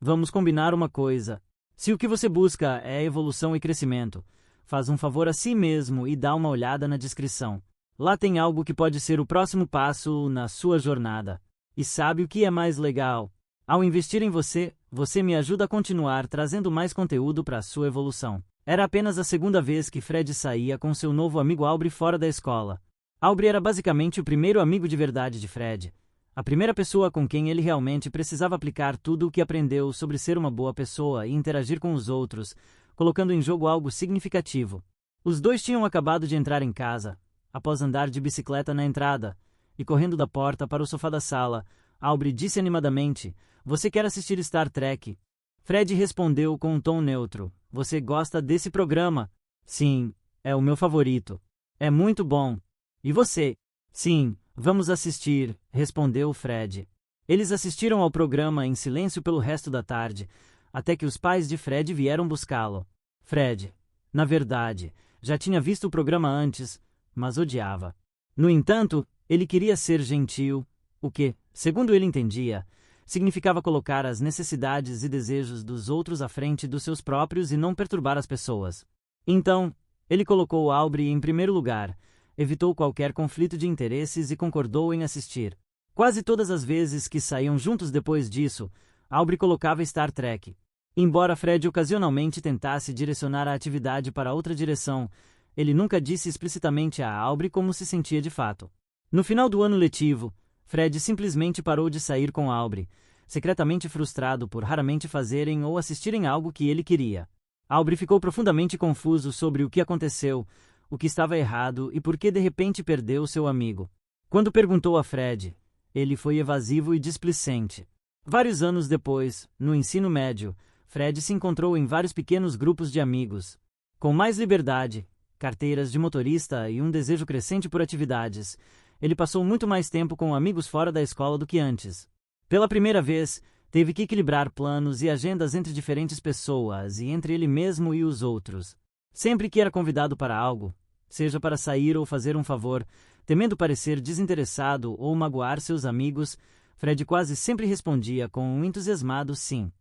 Vamos combinar uma coisa. Se o que você busca é evolução e crescimento, faz um favor a si mesmo e dá uma olhada na descrição. Lá tem algo que pode ser o próximo passo na sua jornada. E sabe o que é mais legal? Ao investir em você, você me ajuda a continuar trazendo mais conteúdo para a sua evolução. Era apenas a segunda vez que Fred saía com seu novo amigo Aubrey fora da escola. Aubrey era basicamente o primeiro amigo de verdade de Fred. A primeira pessoa com quem ele realmente precisava aplicar tudo o que aprendeu sobre ser uma boa pessoa e interagir com os outros, colocando em jogo algo significativo. Os dois tinham acabado de entrar em casa, após andar de bicicleta na entrada, e correndo da porta para o sofá da sala, Aubrey disse animadamente: "Você quer assistir Star Trek?" Fred respondeu com um tom neutro: "Você gosta desse programa?" "Sim, é o meu favorito. É muito bom." "E você?" "Sim, vamos assistir", respondeu Fred. Eles assistiram ao programa em silêncio pelo resto da tarde, até que os pais de Fred vieram buscá-lo. Fred, na verdade, já tinha visto o programa antes, mas odiava. No entanto, ele queria ser gentil, o que, segundo ele entendia, significava colocar as necessidades e desejos dos outros à frente dos seus próprios e não perturbar as pessoas. Então, ele colocou Aubrey em primeiro lugar, evitou qualquer conflito de interesses e concordou em assistir. Quase todas as vezes que saíam juntos depois disso, Aubrey colocava Star Trek. Embora Fred ocasionalmente tentasse direcionar a atividade para outra direção, ele nunca disse explicitamente a Aubrey como se sentia de fato. No final do ano letivo, Fred simplesmente parou de sair com Aubrey, secretamente frustrado por raramente fazerem ou assistirem algo que ele queria. Aubrey ficou profundamente confuso sobre o que aconteceu, o que estava errado e por que de repente perdeu seu amigo. Quando perguntou a Fred, ele foi evasivo e displicente. Vários anos depois, no ensino médio, Fred se encontrou em vários pequenos grupos de amigos. Com mais liberdade, carteiras de motorista e um desejo crescente por atividades, ele passou muito mais tempo com amigos fora da escola do que antes. Pela primeira vez, teve que equilibrar planos e agendas entre diferentes pessoas e entre ele mesmo e os outros. Sempre que era convidado para algo, seja para sair ou fazer um favor, temendo parecer desinteressado ou magoar seus amigos, Fred quase sempre respondia com um entusiasmado sim.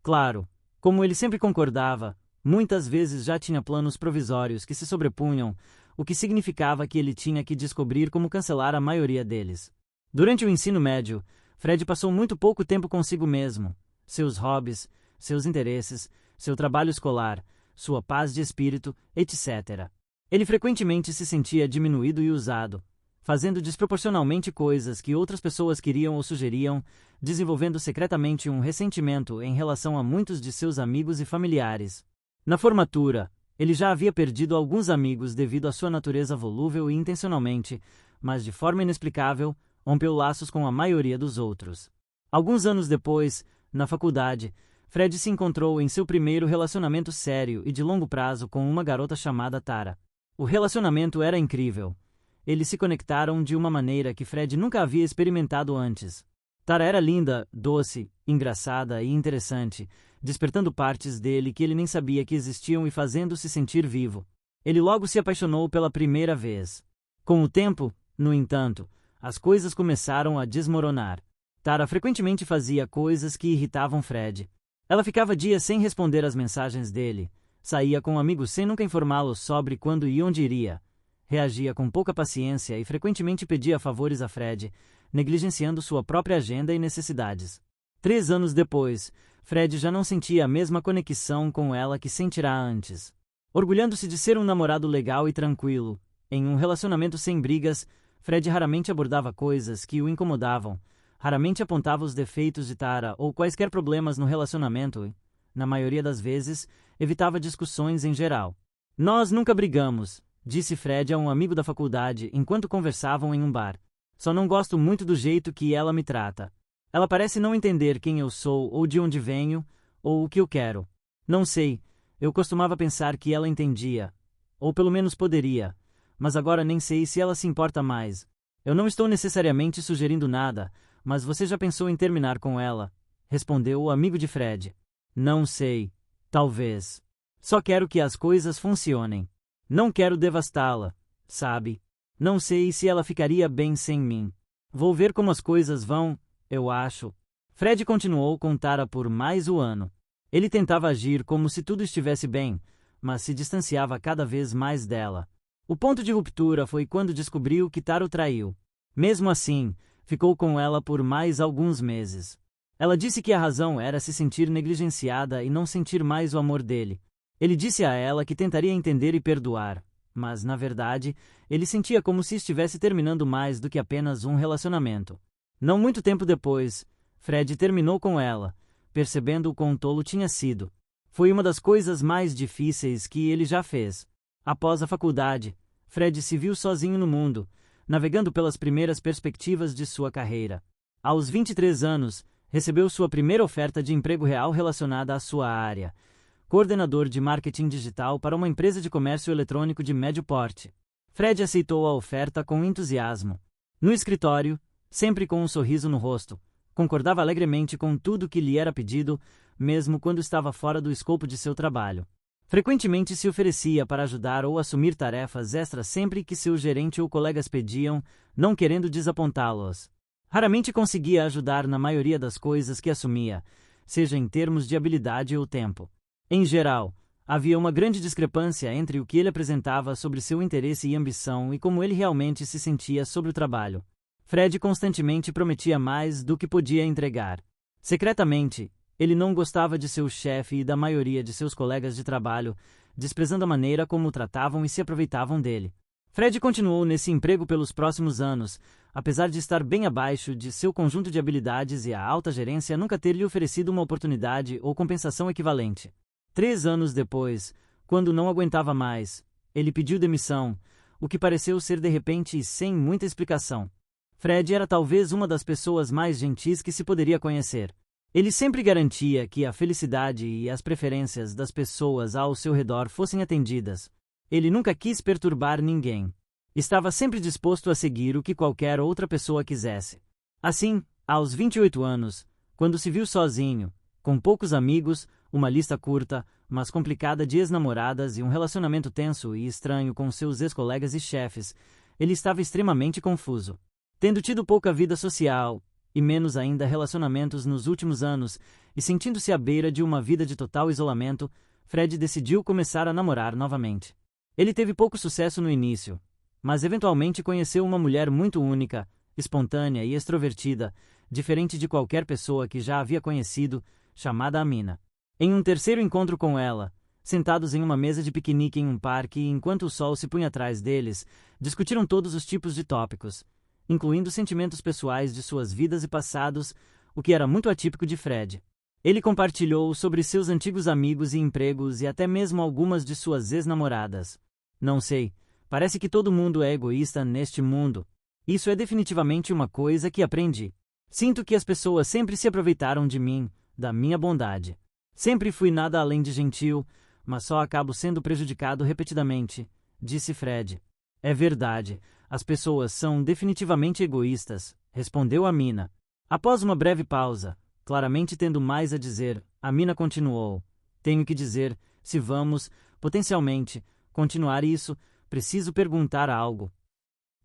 Claro, como ele sempre concordava, muitas vezes já tinha planos provisórios que se sobrepunham, o que significava que ele tinha que descobrir como cancelar a maioria deles. Durante o ensino médio, Fred passou muito pouco tempo consigo mesmo, seus hobbies, seus interesses, seu trabalho escolar, sua paz de espírito, etc. Ele frequentemente se sentia diminuído e usado, fazendo desproporcionalmente coisas que outras pessoas queriam ou sugeriam, desenvolvendo secretamente um ressentimento em relação a muitos de seus amigos e familiares. Na formatura, ele já havia perdido alguns amigos devido à sua natureza volúvel e intencionalmente, mas de forma inexplicável, rompeu laços com a maioria dos outros. Alguns anos depois, na faculdade, Fred se encontrou em seu primeiro relacionamento sério e de longo prazo com uma garota chamada Tara. O relacionamento era incrível. Eles se conectaram de uma maneira que Fred nunca havia experimentado antes. Tara era linda, doce, engraçada e interessante, despertando partes dele que ele nem sabia que existiam e fazendo-se sentir vivo. Ele logo se apaixonou pela primeira vez. Com o tempo, no entanto, as coisas começaram a desmoronar. Tara frequentemente fazia coisas que irritavam Fred. Ela ficava dias sem responder às mensagens dele, saía com amigos sem nunca informá-los sobre quando e onde iria, reagia com pouca paciência e frequentemente pedia favores a Fred, negligenciando sua própria agenda e necessidades. 3 anos depois, Fred já não sentia a mesma conexão com ela que sentirá antes. Orgulhando-se de ser um namorado legal e tranquilo, em um relacionamento sem brigas, Fred raramente abordava coisas que o incomodavam, raramente apontava os defeitos de Tara ou quaisquer problemas no relacionamento e, na maioria das vezes, evitava discussões em geral. "Nós nunca brigamos", disse Fred a um amigo da faculdade enquanto conversavam em um bar. "Só não gosto muito do jeito que ela me trata. Ela parece não entender quem eu sou ou de onde venho, ou o que eu quero. Não sei, eu costumava pensar que ela entendia, ou pelo menos poderia, mas agora nem sei se ela se importa mais. Eu não estou necessariamente sugerindo nada, mas você já pensou em terminar com ela?", respondeu o amigo de Fred. "Não sei. Talvez. Só quero que as coisas funcionem. Não quero devastá-la, sabe? Não sei se ela ficaria bem sem mim. Vou ver como as coisas vão, eu acho." Fred continuou com Tara por mais um ano. Ele tentava agir como se tudo estivesse bem, mas se distanciava cada vez mais dela. O ponto de ruptura foi quando descobriu que Tara o traiu. Mesmo assim, ficou com ela por mais alguns meses. Ela disse que a razão era se sentir negligenciada e não sentir mais o amor dele. Ele disse a ela que tentaria entender e perdoar, mas, na verdade, ele sentia como se estivesse terminando mais do que apenas um relacionamento. Não muito tempo depois, Fred terminou com ela, percebendo o quão tolo tinha sido. Foi uma das coisas mais difíceis que ele já fez. Após a faculdade, Fred se viu sozinho no mundo, navegando pelas primeiras perspectivas de sua carreira. Aos 23 anos, recebeu sua primeira oferta de emprego real relacionada à sua área, coordenador de marketing digital para uma empresa de comércio eletrônico de médio porte. Fred aceitou a oferta com entusiasmo. No escritório, sempre com um sorriso no rosto, concordava alegremente com tudo que lhe era pedido, mesmo quando estava fora do escopo de seu trabalho. Frequentemente se oferecia para ajudar ou assumir tarefas extras sempre que seu gerente ou colegas pediam, não querendo desapontá-los. Raramente conseguia ajudar na maioria das coisas que assumia, seja em termos de habilidade ou tempo. Em geral, havia uma grande discrepância entre o que ele apresentava sobre seu interesse e ambição e como ele realmente se sentia sobre o trabalho. Fred constantemente prometia mais do que podia entregar. Secretamente, ele não gostava de seu chefe e da maioria de seus colegas de trabalho, desprezando a maneira como o tratavam e se aproveitavam dele. Fred continuou nesse emprego pelos próximos anos, apesar de estar bem abaixo de seu conjunto de habilidades e a alta gerência nunca ter lhe oferecido uma oportunidade ou compensação equivalente. 3 anos depois, quando não aguentava mais, ele pediu demissão, o que pareceu ser de repente e sem muita explicação. Fred era talvez uma das pessoas mais gentis que se poderia conhecer. Ele sempre garantia que a felicidade e as preferências das pessoas ao seu redor fossem atendidas. Ele nunca quis perturbar ninguém. Estava sempre disposto a seguir o que qualquer outra pessoa quisesse. Assim, aos 28 anos, quando se viu sozinho, com poucos amigos, uma lista curta, mas complicada de ex-namoradas e um relacionamento tenso e estranho com seus ex-colegas e chefes, ele estava extremamente confuso. Tendo tido pouca vida social, e menos ainda relacionamentos nos últimos anos, e sentindo-se à beira de uma vida de total isolamento, Fred decidiu começar a namorar novamente. Ele teve pouco sucesso no início, mas eventualmente conheceu uma mulher muito única, espontânea e extrovertida, diferente de qualquer pessoa que já havia conhecido, chamada Amina. Em um terceiro encontro com ela, sentados em uma mesa de piquenique em um parque e enquanto o sol se punha atrás deles, discutiram todos os tipos de tópicos, incluindo sentimentos pessoais de suas vidas e passados, o que era muito atípico de Fred. Ele compartilhou sobre seus antigos amigos e empregos e até mesmo algumas de suas ex-namoradas. Não sei, parece que todo mundo é egoísta neste mundo. Isso é definitivamente uma coisa que aprendi. Sinto que as pessoas sempre se aproveitaram de mim, da minha bondade. Sempre fui nada além de gentil, mas só acabo sendo prejudicado repetidamente, disse Fred. É verdade. As pessoas são definitivamente egoístas, respondeu Amina. Após uma breve pausa, claramente tendo mais a dizer, Amina continuou. Tenho que dizer, se vamos, potencialmente, continuar isso, preciso perguntar algo.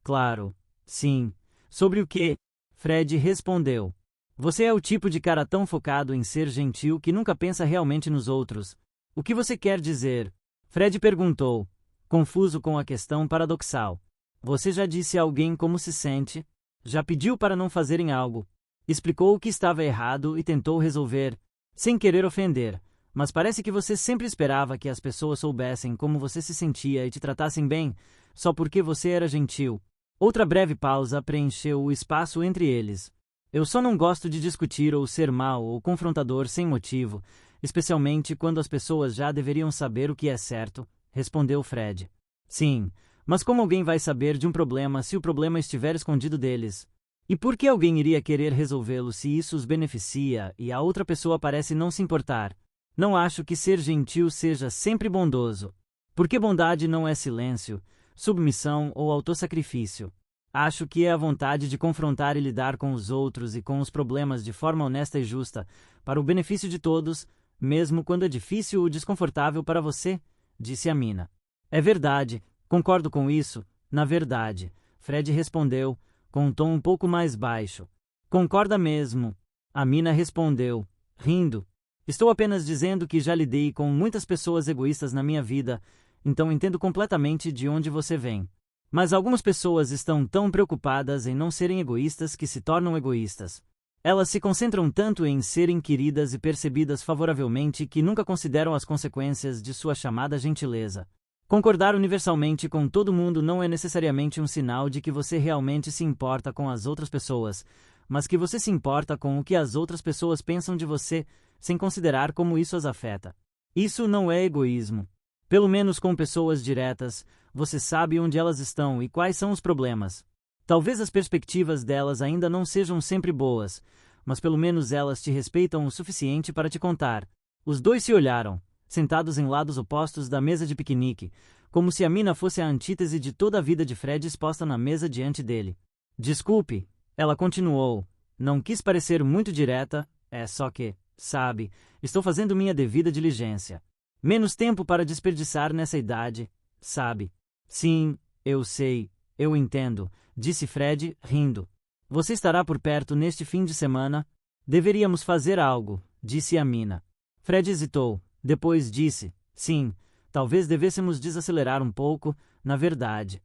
Claro, sim. Sobre o quê? Fred respondeu. Você é o tipo de cara tão focado em ser gentil que nunca pensa realmente nos outros. O que você quer dizer? Fred perguntou, confuso com a questão paradoxal. Você já disse a alguém como se sente? Já pediu para não fazerem algo? Explicou o que estava errado e tentou resolver, sem querer ofender, mas parece que você sempre esperava que as pessoas soubessem como você se sentia e te tratassem bem, só porque você era gentil. Outra breve pausa preencheu o espaço entre eles. Eu só não gosto de discutir ou ser mau ou confrontador sem motivo, especialmente quando as pessoas já deveriam saber o que é certo, respondeu Fred. Sim. Mas como alguém vai saber de um problema se o problema estiver escondido deles? E por que alguém iria querer resolvê-lo se isso os beneficia e a outra pessoa parece não se importar? Não acho que ser gentil seja sempre bondoso. Porque bondade não é silêncio, submissão ou autossacrifício. Acho que é a vontade de confrontar e lidar com os outros e com os problemas de forma honesta e justa, para o benefício de todos, mesmo quando é difícil ou desconfortável para você, disse Amina. É verdade. Concordo com isso, na verdade, Fred respondeu, com um tom um pouco mais baixo. Concorda mesmo. Amina respondeu, rindo. Estou apenas dizendo que já lidei com muitas pessoas egoístas na minha vida, então entendo completamente de onde você vem. Mas algumas pessoas estão tão preocupadas em não serem egoístas que se tornam egoístas. Elas se concentram tanto em serem queridas e percebidas favoravelmente que nunca consideram as consequências de sua chamada gentileza. Concordar universalmente com todo mundo não é necessariamente um sinal de que você realmente se importa com as outras pessoas, mas que você se importa com o que as outras pessoas pensam de você, sem considerar como isso as afeta. Isso não é egoísmo. Pelo menos com pessoas diretas, você sabe onde elas estão e quais são os problemas. Talvez as perspectivas delas ainda não sejam sempre boas, mas pelo menos elas te respeitam o suficiente para te contar. Os dois se olharam, sentados em lados opostos da mesa de piquenique, como se Amina fosse a antítese de toda a vida de Fred exposta na mesa diante dele. Desculpe, ela continuou, não quis parecer muito direta, é só que, sabe, estou fazendo minha devida diligência. Menos tempo para desperdiçar nessa idade, sabe? Sim, eu sei, eu entendo, disse Fred, rindo. Você estará por perto neste fim de semana? Deveríamos fazer algo, disse Amina. Fred hesitou, depois disse, sim, talvez devêssemos desacelerar um pouco, na verdade.